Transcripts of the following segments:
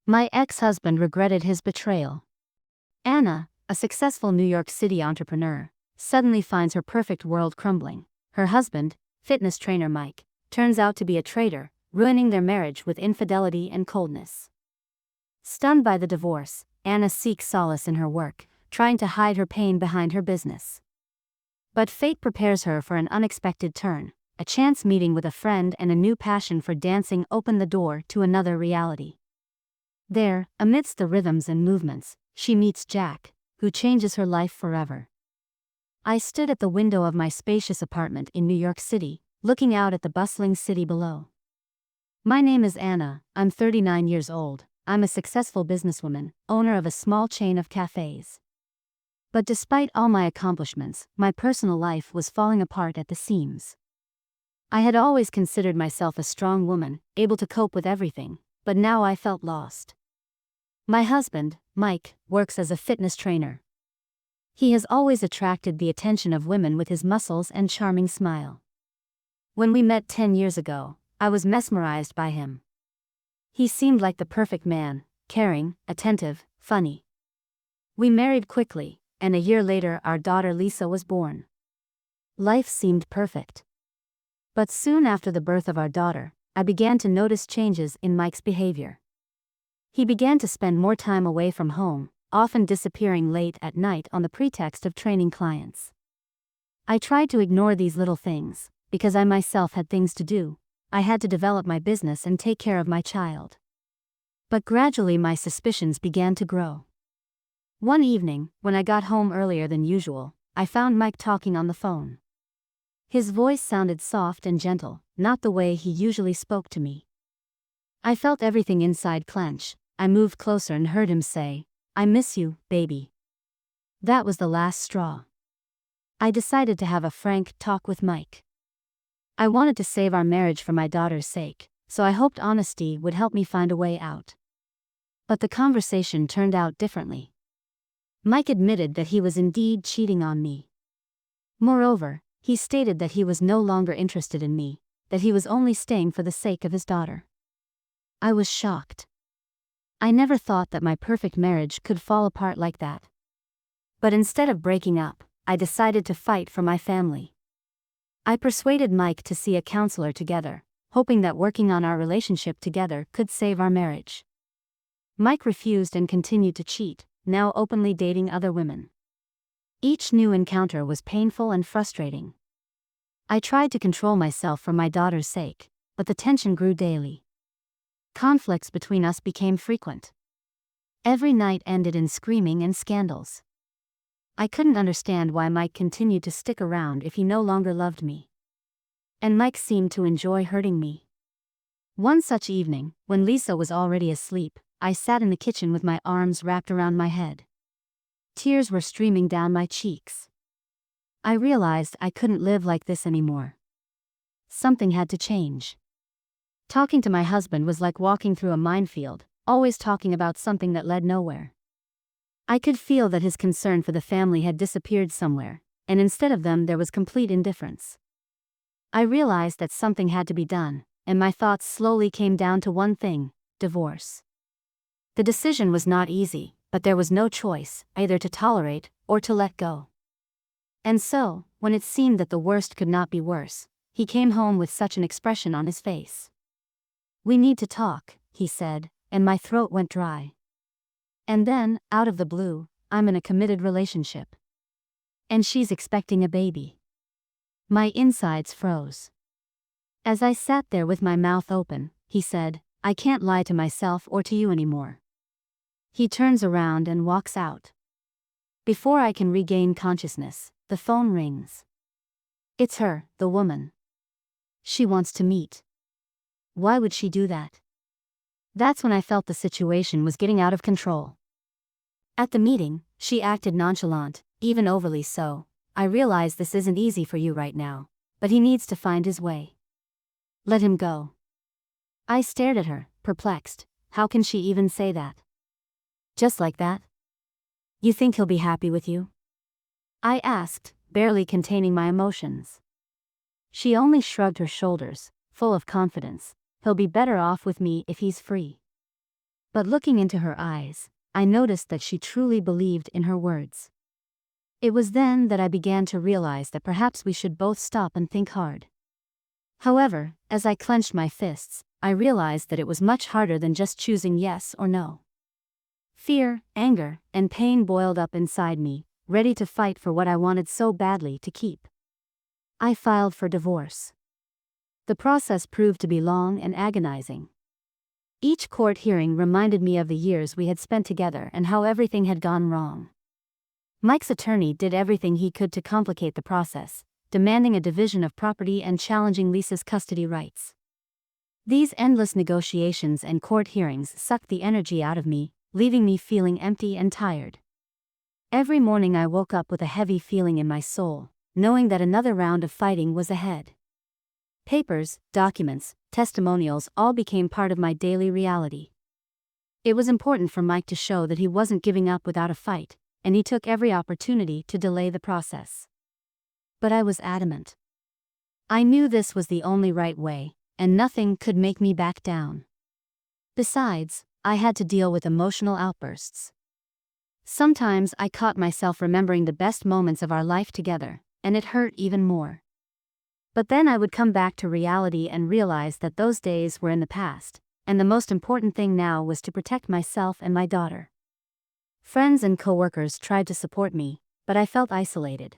My ex-husband regretted his betrayal. Anna, a successful New York City entrepreneur, suddenly finds her perfect world crumbling. Her husband, fitness trainer Mike, turns out to be a traitor, ruining their marriage with infidelity and coldness. Stunned by the divorce, Anna seeks solace in her work, trying to hide her pain behind her business. But fate prepares her for an unexpected turn. A chance meeting with a friend and a new passion for dancing open the door to another reality. There, amidst the rhythms and movements, she meets Jack, who changes her life forever. I stood at the window of my spacious apartment in New York City, looking out at the bustling city below. My name is Anna, I'm 39 years old, I'm a successful businesswoman, owner of a small chain of cafes. But despite all my accomplishments, my personal life was falling apart at the seams. I had always considered myself a strong woman, able to cope with everything, but now I felt lost. My husband, Mike, works as a fitness trainer. He has always attracted the attention of women with his muscles and charming smile. When we met 10 years ago, I was mesmerized by him. He seemed like the perfect man, caring, attentive, funny. We married quickly, and a year later our daughter Lisa was born. Life seemed perfect. But soon after the birth of our daughter, I began to notice changes in Mike's behavior. He began to spend more time away from home, often disappearing late at night on the pretext of training clients. I tried to ignore these little things, because I myself had things to do. I had to develop my business and take care of my child. But gradually my suspicions began to grow. One evening, when I got home earlier than usual, I found Mike talking on the phone. His voice sounded soft and gentle, not the way he usually spoke to me. I felt everything inside clench. I moved closer and heard him say, "I miss you, baby." That was the last straw. I decided to have a frank talk with Mike. I wanted to save our marriage for my daughter's sake, so I hoped honesty would help me find a way out. But the conversation turned out differently. Mike admitted that he was indeed cheating on me. Moreover, he stated that he was no longer interested in me, that he was only staying for the sake of his daughter. I was shocked. I never thought that my perfect marriage could fall apart like that. But instead of breaking up, I decided to fight for my family. I persuaded Mike to see a counselor together, hoping that working on our relationship together could save our marriage. Mike refused and continued to cheat, now openly dating other women. Each new encounter was painful and frustrating. I tried to control myself for my daughter's sake, but the tension grew daily. Conflicts between us became frequent. Every night ended in screaming and scandals. I couldn't understand why Mike continued to stick around if he no longer loved me. And Mike seemed to enjoy hurting me. One such evening, when Lisa was already asleep, I sat in the kitchen with my arms wrapped around my head. Tears were streaming down my cheeks. I realized I couldn't live like this anymore. Something had to change. Talking to my husband was like walking through a minefield, always talking about something that led nowhere. I could feel that his concern for the family had disappeared somewhere, and instead of them there was complete indifference. I realized that something had to be done, and my thoughts slowly came down to one thing: divorce. The decision was not easy, but there was no choice, either to tolerate or to let go. And so, when it seemed that the worst could not be worse, he came home with such an expression on his face. "We need to talk," he said, and my throat went dry. And then, out of the blue, I'm in a committed relationship. And she's expecting a baby. My insides froze. As I sat there with my mouth open, he said, "I can't lie to myself or to you anymore." He turns around and walks out. Before I can regain consciousness, the phone rings. It's her, the woman. She wants to meet. Why would she do that? That's when I felt the situation was getting out of control. At the meeting, she acted nonchalant, even overly so. "I realize this isn't easy for you right now, but he needs to find his way. Let him go." I stared at her, perplexed. How can she even say that? Just like that? "You think he'll be happy with you?" I asked, barely containing my emotions. She only shrugged her shoulders, full of confidence. "He'll be better off with me if he's free." But looking into her eyes, I noticed that she truly believed in her words. It was then that I began to realize that perhaps we should both stop and think hard. However, as I clenched my fists, I realized that it was much harder than just choosing yes or no. Fear, anger, and pain boiled up inside me, ready to fight for what I wanted so badly to keep. I filed for divorce. The process proved to be long and agonizing. Each court hearing reminded me of the years we had spent together and how everything had gone wrong. Mike's attorney did everything he could to complicate the process, demanding a division of property and challenging Lisa's custody rights. These endless negotiations and court hearings sucked the energy out of me, leaving me feeling empty and tired. Every morning I woke up with a heavy feeling in my soul, knowing that another round of fighting was ahead. Papers, documents, testimonials all became part of my daily reality. It was important for Mike to show that he wasn't giving up without a fight, and he took every opportunity to delay the process. But I was adamant. I knew this was the only right way, and nothing could make me back down. Besides, I had to deal with emotional outbursts. Sometimes I caught myself remembering the best moments of our life together, and it hurt even more. But then I would come back to reality and realize that those days were in the past, and the most important thing now was to protect myself and my daughter. Friends and coworkers tried to support me, but I felt isolated.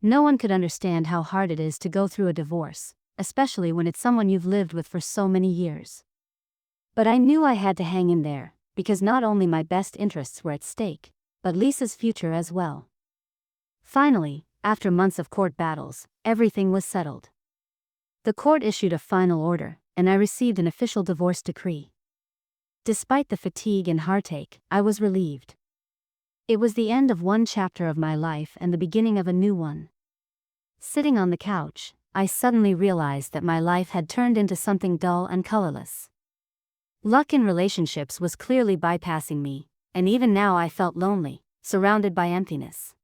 No one could understand how hard it is to go through a divorce, especially when it's someone you've lived with for so many years. But I knew I had to hang in there, because not only my best interests were at stake, but Lisa's future as well. Finally, after months of court battles, everything was settled. The court issued a final order, and I received an official divorce decree. Despite the fatigue and heartache, I was relieved. It was the end of one chapter of my life and the beginning of a new one. Sitting on the couch, I suddenly realized that my life had turned into something dull and colorless. Luck in relationships was clearly bypassing me, and even now I felt lonely, surrounded by emptiness.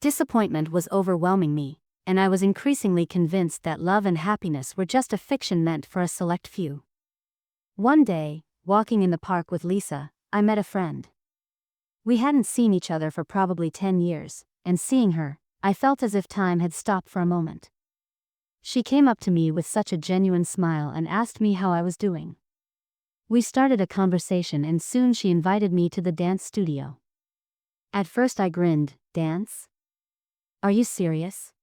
Disappointment was overwhelming me, and I was increasingly convinced that love and happiness were just a fiction meant for a select few. One day, walking in the park with Lisa, I met a friend. We hadn't seen each other for probably 10 years, and seeing her, I felt as if time had stopped for a moment. She came up to me with such a genuine smile and asked me how I was doing. We started a conversation and soon she invited me to the dance studio. At first I grinned. Dance? Are you serious?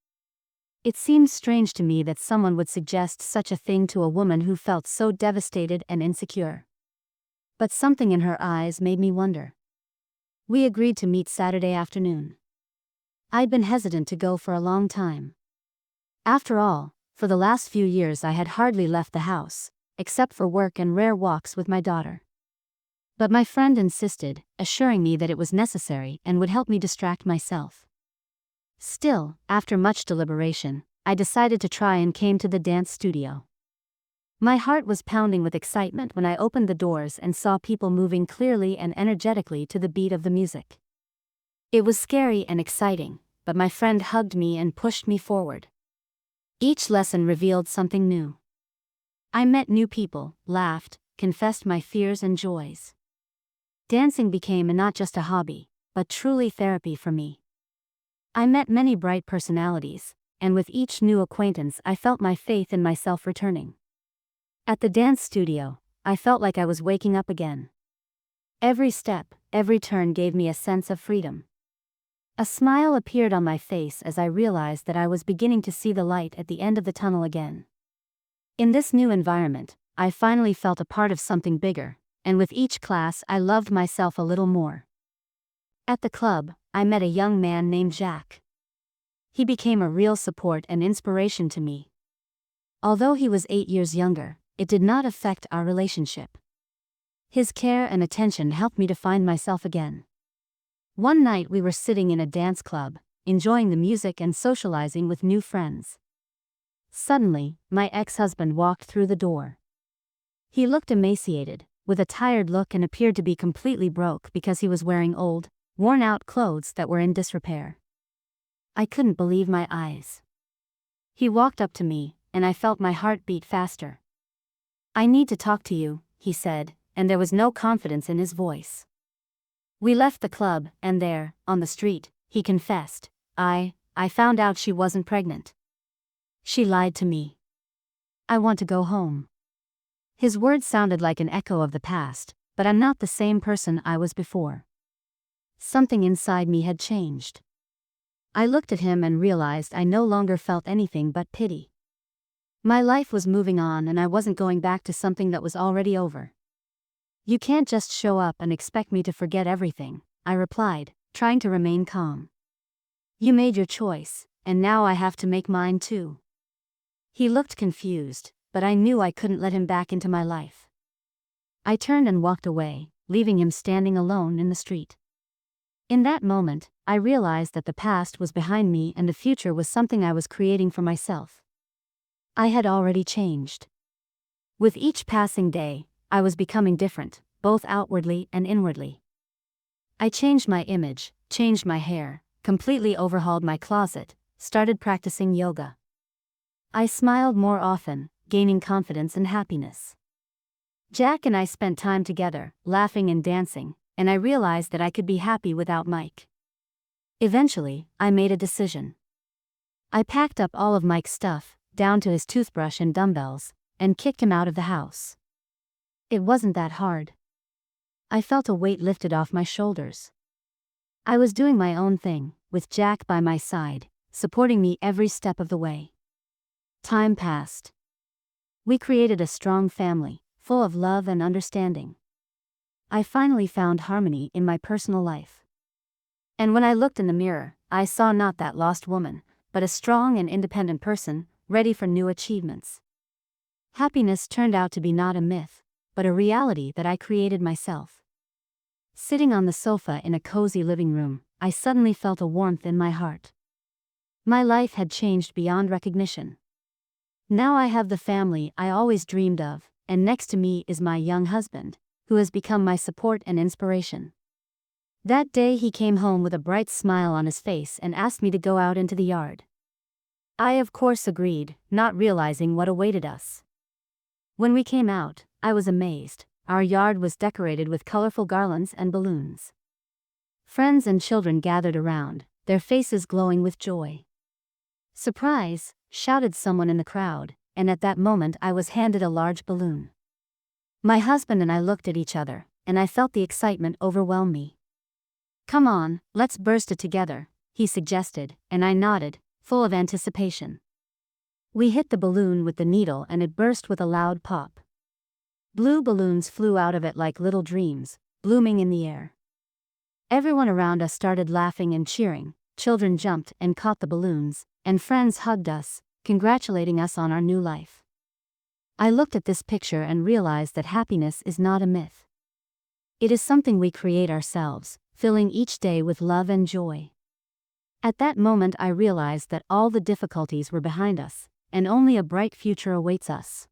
It seemed strange to me that someone would suggest such a thing to a woman who felt so devastated and insecure. But something in her eyes made me wonder. We agreed to meet Saturday afternoon. I'd been hesitant to go for a long time. After all, for the last few years I had hardly left the house, except for work and rare walks with my daughter. But my friend insisted, assuring me that it was necessary and would help me distract myself. Still, after much deliberation, I decided to try and came to the dance studio. My heart was pounding with excitement when I opened the doors and saw people moving clearly and energetically to the beat of the music. It was scary and exciting, but my friend hugged me and pushed me forward. Each lesson revealed something new. I met new people, laughed, confessed my fears and joys. Dancing became not just a hobby, but truly therapy for me. I met many bright personalities, and with each new acquaintance I felt my faith in myself returning. At the dance studio, I felt like I was waking up again. Every step, every turn gave me a sense of freedom. A smile appeared on my face as I realized that I was beginning to see the light at the end of the tunnel again. In this new environment, I finally felt a part of something bigger, and with each class I loved myself a little more. At the club, I met a young man named Jack. He became a real support and inspiration to me. Although he was 8 years younger, it did not affect our relationship. His care and attention helped me to find myself again. One night we were sitting in a dance club, enjoying the music and socializing with new friends. Suddenly, my ex-husband walked through the door. He looked emaciated, with a tired look, and appeared to be completely broke because he was wearing old, worn-out clothes that were in disrepair. I couldn't believe my eyes. He walked up to me, and I felt my heart beat faster. "I need to talk to you," he said, and there was no confidence in his voice. We left the club, and there, on the street, he confessed, I found out she wasn't pregnant. She lied to me. I want to go home. His words sounded like an echo of the past, but I'm not the same person I was before. Something inside me had changed. I looked at him and realized I no longer felt anything but pity. My life was moving on and I wasn't going back to something that was already over. You can't just show up and expect me to forget everything, I replied, trying to remain calm. You made your choice, and now I have to make mine too. He looked confused, but I knew I couldn't let him back into my life. I turned and walked away, leaving him standing alone in the street. In that moment, I realized that the past was behind me and the future was something I was creating for myself. I had already changed. With each passing day, I was becoming different, both outwardly and inwardly. I changed my image, changed my hair, completely overhauled my closet, started practicing yoga. I smiled more often, gaining confidence and happiness. Jack and I spent time together, laughing and dancing, and I realized that I could be happy without Mike. Eventually, I made a decision. I packed up all of Mike's stuff, down to his toothbrush and dumbbells, and kicked him out of the house. It wasn't that hard. I felt a weight lifted off my shoulders. I was doing my own thing, with Jack by my side, supporting me every step of the way. Time passed. We created a strong family, full of love and understanding. I finally found harmony in my personal life. And when I looked in the mirror, I saw not that lost woman, but a strong and independent person, ready for new achievements. Happiness turned out to be not a myth, but a reality that I created myself. Sitting on the sofa in a cozy living room, I suddenly felt a warmth in my heart. My life had changed beyond recognition. Now I have the family I always dreamed of, and next to me is my young husband, who has become my support and inspiration. That day he came home with a bright smile on his face and asked me to go out into the yard. I of course agreed, not realizing what awaited us. When we came out, I was amazed. Our yard was decorated with colorful garlands and balloons. Friends and children gathered around, their faces glowing with joy. "Surprise!" shouted someone in the crowd, and at that moment I was handed a large balloon. My husband and I looked at each other, and I felt the excitement overwhelm me. "Come on, let's burst it together," he suggested, and I nodded, full of anticipation. We hit the balloon with the needle and it burst with a loud pop. Blue balloons flew out of it like little dreams, blooming in the air. Everyone around us started laughing and cheering, children jumped and caught the balloons, and friends hugged us, congratulating us on our new life. I looked at this picture and realized that happiness is not a myth. It is something we create ourselves, filling each day with love and joy. At that moment I realized that all the difficulties were behind us, and only a bright future awaits us.